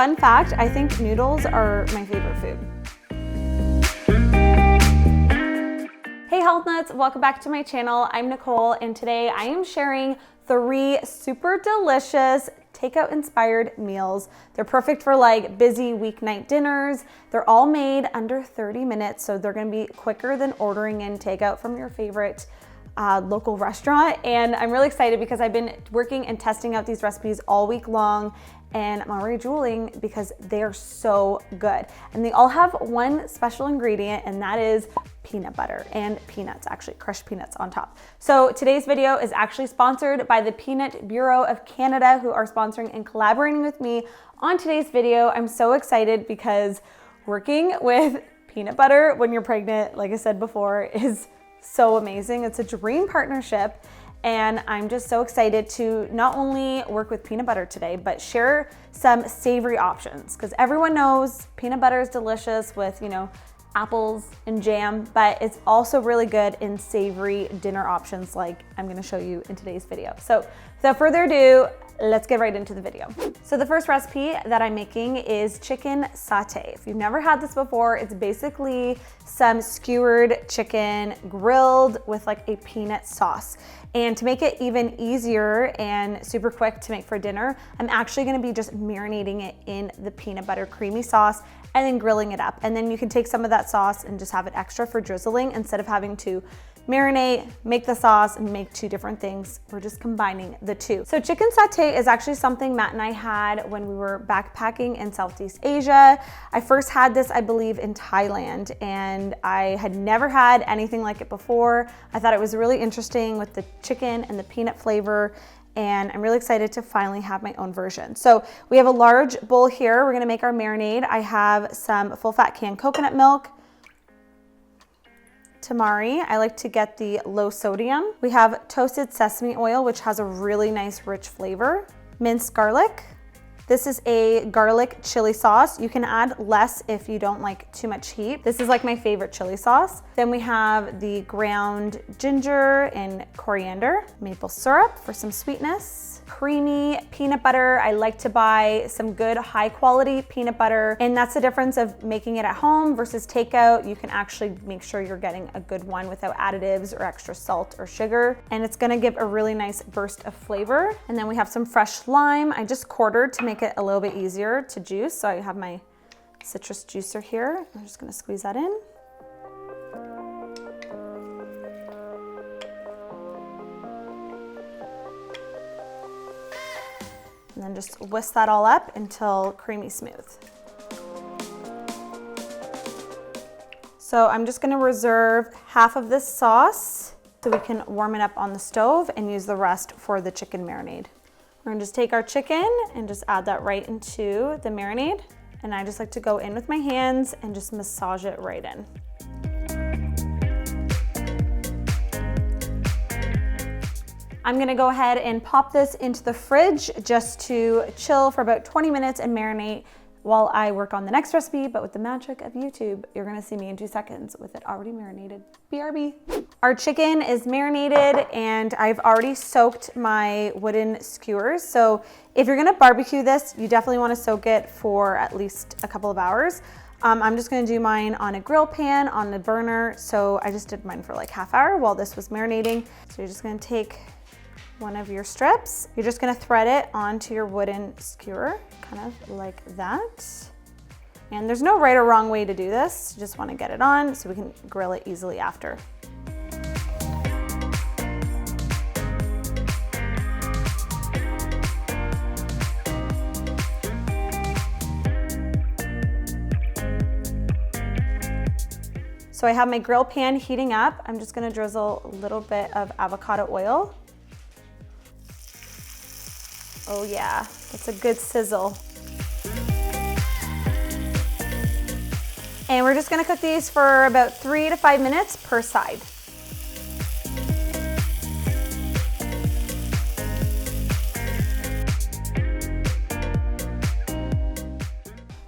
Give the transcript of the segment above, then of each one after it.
fun fact, I think noodles are my favorite food. Hey Health Nuts, welcome back to my channel. I'm Nikole, and today I am sharing 3 super delicious takeout inspired meals. They're perfect for like busy weeknight dinners. They're all made under 30 minutes, so they're gonna be quicker than ordering in takeout from your favorite local restaurant. And I'm really excited because I've been working and testing out these recipes all week long, and I'm already drooling because they are so good. And they all have one special ingredient, and that is peanut butter and peanuts, actually crushed peanuts on top. So today's video is actually sponsored by the Peanut Bureau of Canada, who are sponsoring and collaborating with me on today's video. I'm so excited because working with peanut butter when you're pregnant, like I said before, is so amazing. It's a dream partnership. And I'm just so excited to not only work with peanut butter today, but share some savory options, because everyone knows peanut butter is delicious with, apples and jam, but it's also really good in savory dinner options like I'm gonna show you in today's video. So without further ado, let's get right into the video. So the first recipe that I'm making is chicken satay. If you've never had this before, it's basically some skewered chicken grilled with like a peanut sauce. And to make it even easier and super quick to make for dinner, I'm actually gonna be just marinating it in the peanut butter creamy sauce and then grilling it up. And then you can take some of that sauce and just have it extra for drizzling instead of having to marinate, make the sauce, and make 2 different things. We're just combining the 2. So chicken satay is actually something Matt and I had when we were backpacking in Southeast Asia. I first had this, I believe, in Thailand, and I had never had anything like it before. I thought it was really interesting with the chicken and the peanut flavor, and I'm really excited to finally have my own version. So we have a large bowl here. We're gonna make our marinade. I have some full fat canned coconut milk, tamari. I like to get the low sodium. We have toasted sesame oil, which has a really nice rich flavor. Minced garlic. This is a garlic chili sauce. You can add less if you don't like too much heat. This is like my favorite chili sauce. Then we have the ground ginger and coriander, maple syrup for some sweetness, creamy peanut butter. I like to buy some good high quality peanut butter, and that's the difference of making it at home versus takeout. You can actually make sure you're getting a good one without additives or extra salt or sugar, and it's gonna give a really nice burst of flavor. And then we have some fresh lime. I just quartered to make it a little bit easier to juice. So I have my citrus juicer here. I'm just gonna squeeze that in. And then just whisk that all up until creamy smooth. So I'm just gonna reserve half of this sauce so we can warm it up on the stove and use the rest for the chicken marinade. We're gonna just take our chicken and just add that right into the marinade. And I just like to go in with my hands and just massage it right in. I'm gonna go ahead and pop this into the fridge just to chill for about 20 minutes and marinate while I work on the next recipe. But with the magic of YouTube, you're gonna see me in 2 seconds with it already marinated. BRB. Our chicken is marinated, and I've already soaked my wooden skewers. So if you're gonna barbecue this, you definitely wanna soak it for at least a couple of hours. I'm just gonna do mine on a grill pan on the burner. So I just did mine for like half hour while this was marinating. So you're just gonna take one of your strips. You're just gonna thread it onto your wooden skewer, kind of like that. And there's no right or wrong way to do this. You just wanna get it on so we can grill it easily after. So I have my grill pan heating up. I'm just gonna drizzle a little bit of avocado oil. Oh yeah, that's a good sizzle. And we're just gonna cook these for about 3 to 5 minutes per side.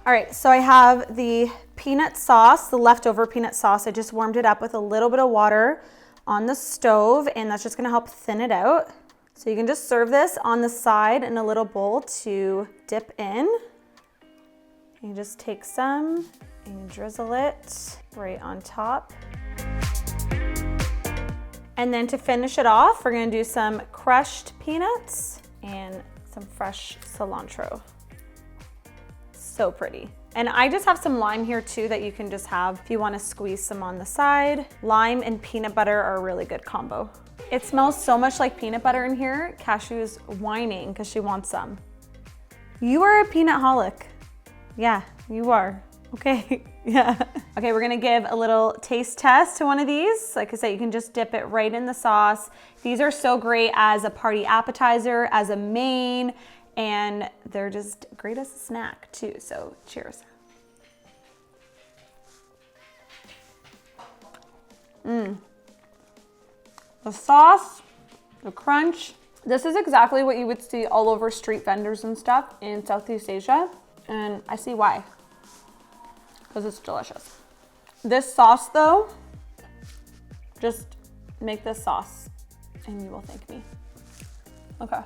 All right, so I have the peanut sauce, the leftover peanut sauce. I just warmed it up with a little bit of water on the stove, and that's just gonna help thin it out. So you can just serve this on the side in a little bowl to dip in. You just take some and you drizzle it right on top. And then to finish it off, we're gonna do some crushed peanuts and some fresh cilantro. So pretty. And I just have some lime here too that you can just have if you wanna squeeze some on the side. Lime and peanut butter are a really good combo. It smells so much like peanut butter in here. Cashew's whining because she wants some. You are a peanut holic. Yeah, you are. Okay, yeah. Okay, we're gonna give a little taste test to one of these. Like I said, you can just dip it right in the sauce. These are so great as a party appetizer, as a main, and they're just great as a snack too, so cheers. The sauce, the crunch. This is exactly what you would see all over street vendors and stuff in Southeast Asia, and I see why, because it's delicious. This sauce though, just make this sauce and you will thank me. Okay.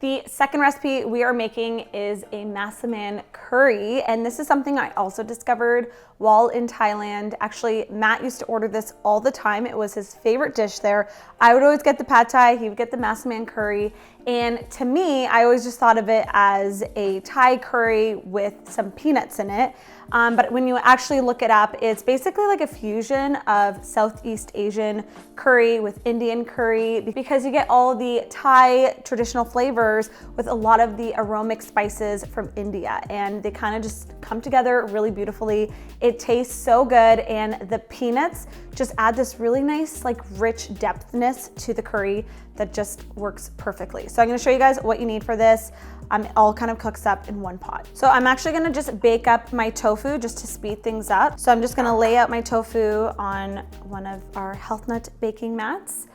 The second recipe we are making is a Massman curry, and this is something I also discovered while in Thailand. Actually, Matt used to order this all the time. It was his favorite dish there. I would always get the pad thai, he would get the Massman curry, and to me, I always just thought of it as a Thai curry with some peanuts in it. But when you actually look it up, it's basically like a fusion of Southeast Asian curry with Indian curry, because you get all the Thai traditional flavors with a lot of the aromatic spices from India, and they kind of just come together really beautifully. It tastes so good, and the peanuts just add this really nice, like rich depthness to the curry that just works perfectly. So I'm gonna show you guys what you need for this. It all kind of cooks up in one pot. So I'm actually gonna just bake up my tofu just to speed things up. So I'm just gonna lay out my tofu on one of our HealthNut baking mats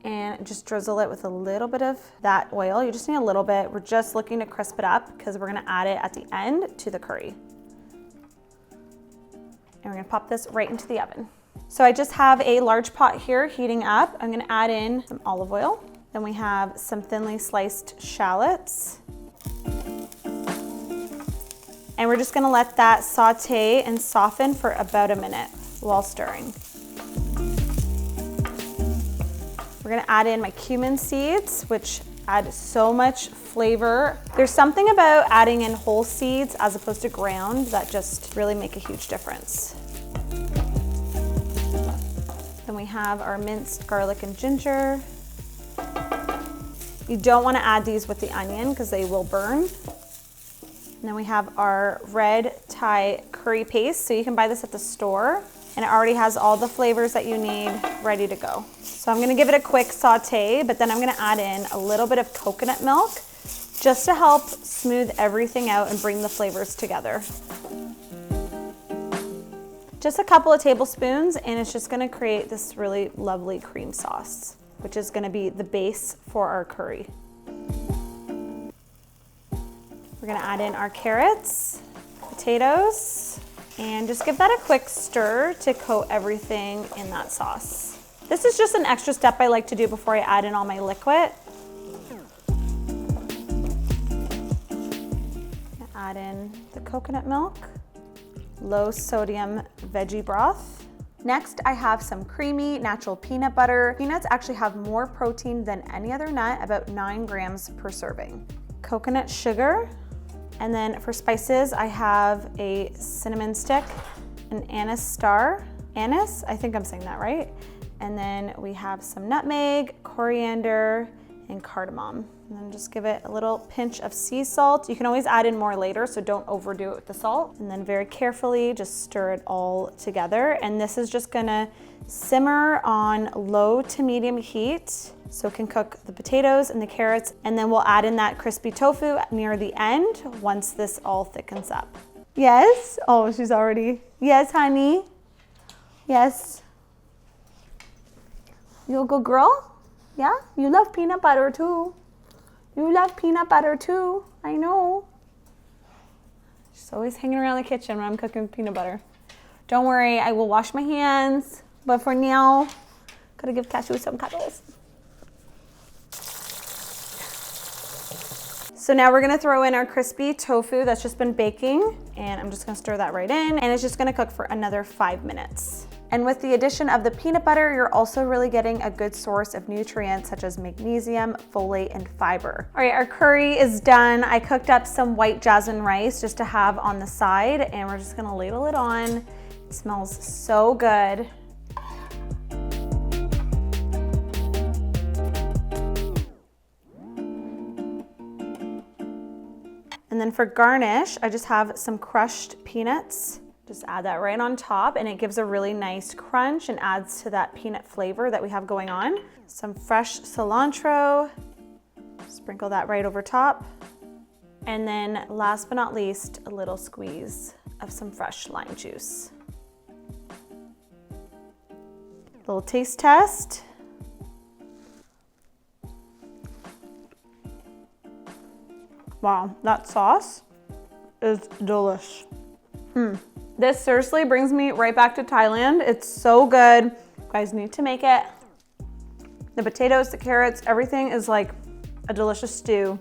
and just drizzle it with a little bit of that oil. You just need a little bit. We're just looking to crisp it up because we're gonna add it at the end to the curry. And we're gonna pop this right into the oven. So I just have a large pot here heating up. I'm gonna add in some olive oil. Then we have some thinly sliced shallots. And we're just gonna let that saute and soften for about a minute while stirring. We're gonna add in my cumin seeds, which add so much flavor. There's something about adding in whole seeds as opposed to ground that just really make a huge difference. Then we have our minced garlic and ginger. You don't wanna add these with the onion because they will burn. And then we have our red Thai curry paste. So you can buy this at the store, and it already has all the flavors that you need ready to go. So I'm gonna give it a quick saute, but then I'm gonna add in a little bit of coconut milk just to help smooth everything out and bring the flavors together. Just a couple of tablespoons, and it's just gonna create this really lovely cream sauce, which is gonna be the base for our curry. We're gonna add in our carrots, potatoes, and just give that a quick stir to coat everything in that sauce. This is just an extra step I like to do before I add in all my liquid. Add in the coconut milk, low sodium veggie broth. Next, I have some creamy natural peanut butter. Peanuts actually have more protein than any other nut, about 9 grams per serving. Coconut sugar. And then for spices, I have a cinnamon stick, an anise star. Anise, I think I'm saying that right. And then we have some nutmeg, coriander, and cardamom. And then just give it a little pinch of sea salt. You can always add in more later, so don't overdo it with the salt. And then very carefully just stir it all together. And this is just gonna simmer on low to medium heat, so it can cook the potatoes and the carrots, and then we'll add in that crispy tofu near the end once this all thickens up. Yes? Oh, she's already. Yes, honey. Yes. You a good girl? Yeah? You love peanut butter too. You love peanut butter too. I know. She's always hanging around the kitchen when I'm cooking peanut butter. Don't worry, I will wash my hands, but for now, gotta give Cashew some cuddles. So now we're gonna throw in our crispy tofu that's just been baking, and I'm just gonna stir that right in, and it's just gonna cook for another 5 minutes. And with the addition of the peanut butter, you're also really getting a good source of nutrients such as magnesium, folate, and fiber. All right, our curry is done. I cooked up some white jasmine rice just to have on the side, and we're just gonna ladle it on. It smells so good. And then for garnish, I just have some crushed peanuts. Just add that right on top, and it gives a really nice crunch and adds to that peanut flavor that we have going on. Some fresh cilantro, sprinkle that right over top. And then last but not least, a little squeeze of some fresh lime juice. Little taste test. Wow, that sauce is delish. This seriously brings me right back to Thailand. It's so good. You guys need to make it. The potatoes, the carrots, everything is like a delicious stew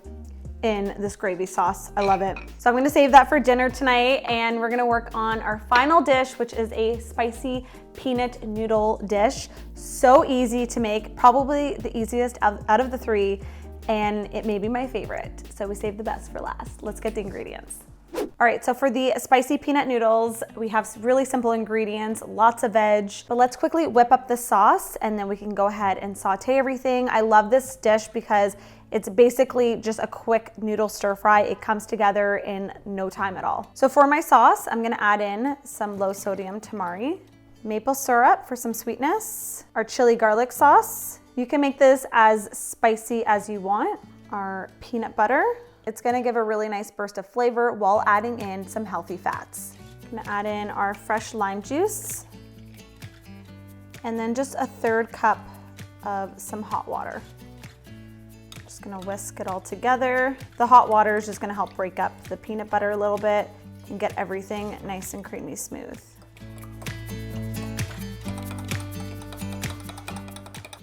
in this gravy sauce. I love it. So I'm gonna save that for dinner tonight, and we're gonna work on our final dish, which is a spicy peanut noodle dish. So easy to make, probably the easiest out of the three, and it may be my favorite. So we saved the best for last. Let's get the ingredients. All right, so for the spicy peanut noodles, we have really simple ingredients, lots of veg, but let's quickly whip up the sauce and then we can go ahead and saute everything. I love this dish because it's basically just a quick noodle stir fry. It comes together in no time at all. So for my sauce, I'm gonna add in some low sodium tamari, maple syrup for some sweetness, our chili garlic sauce. You can make this as spicy as you want, our peanut butter. It's gonna give a really nice burst of flavor while adding in some healthy fats. I'm gonna add in our fresh lime juice, and then just a 1/3 cup of some hot water. Just gonna whisk it all together. The hot water is just gonna help break up the peanut butter a little bit and get everything nice and creamy smooth.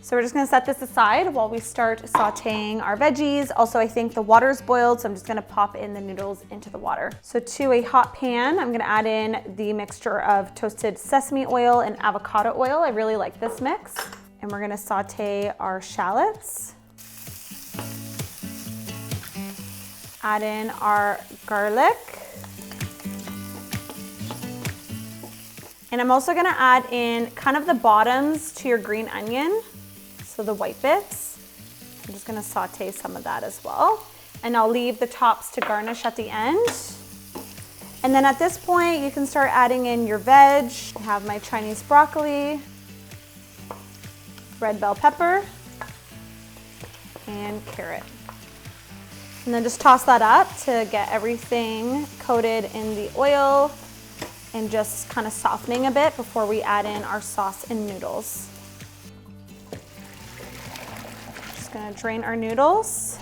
So we're just gonna set this aside while we start sauteing our veggies. Also, I think the water's boiled, so I'm just gonna pop in the noodles into the water. So to a hot pan, I'm gonna add in the mixture of toasted sesame oil and avocado oil. I really like this mix. And we're gonna saute our shallots. Add in our garlic. And I'm also gonna add in kind of the bottoms to your green onion. So the white bits, I'm just gonna saute some of that as well. And I'll leave the tops to garnish at the end. And then at this point, you can start adding in your veg. I have my Chinese broccoli, red bell pepper, and carrot. And then just toss that up to get everything coated in the oil and just kind of softening a bit before we add in our sauce and noodles. Gonna drain our noodles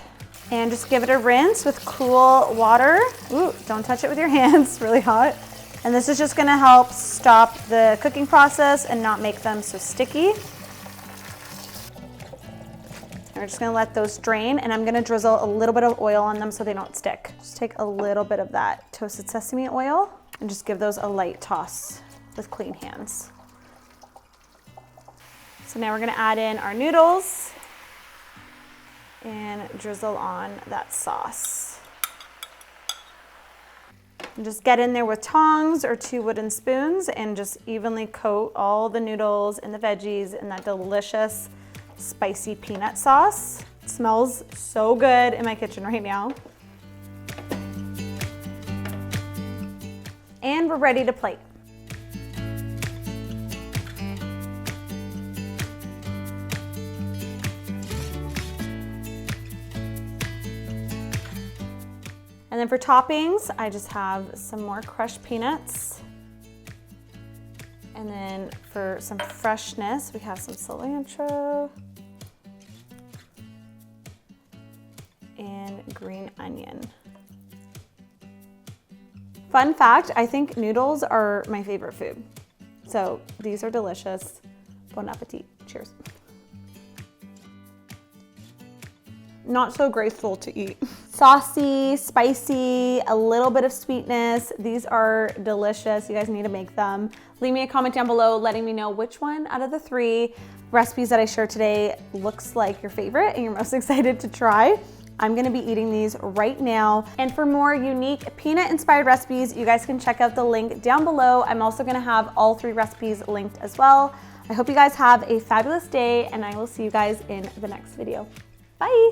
and just give it a rinse with cool water. Ooh, don't touch it with your hands, it's really hot. And this is just gonna help stop the cooking process and not make them so sticky. And we're just gonna let those drain, and I'm gonna drizzle a little bit of oil on them so they don't stick. Just take a little bit of that toasted sesame oil and just give those a light toss with clean hands. So now we're gonna add in our noodles and drizzle on that sauce. And just get in there with tongs or 2 wooden spoons and just evenly coat all the noodles and the veggies in that delicious spicy peanut sauce. It smells so good in my kitchen right now. And we're ready to plate. And then for toppings, I just have some more crushed peanuts. And then for some freshness, we have some cilantro and green onion. Fun fact, I think noodles are my favorite food. So these are delicious. Bon appetit. Cheers. not so graceful to eat. Saucy, spicy, a little bit of sweetness. These are delicious. You guys need to make them. Leave me a comment down below letting me know which one out of the 3 recipes that I shared today looks like your favorite and you're most excited to try. I'm gonna be eating these right now. And for more unique peanut inspired recipes, you guys can check out the link down below. I'm also gonna have all 3 recipes linked as well. I hope you guys have a fabulous day and I will see you guys in the next video. Bye.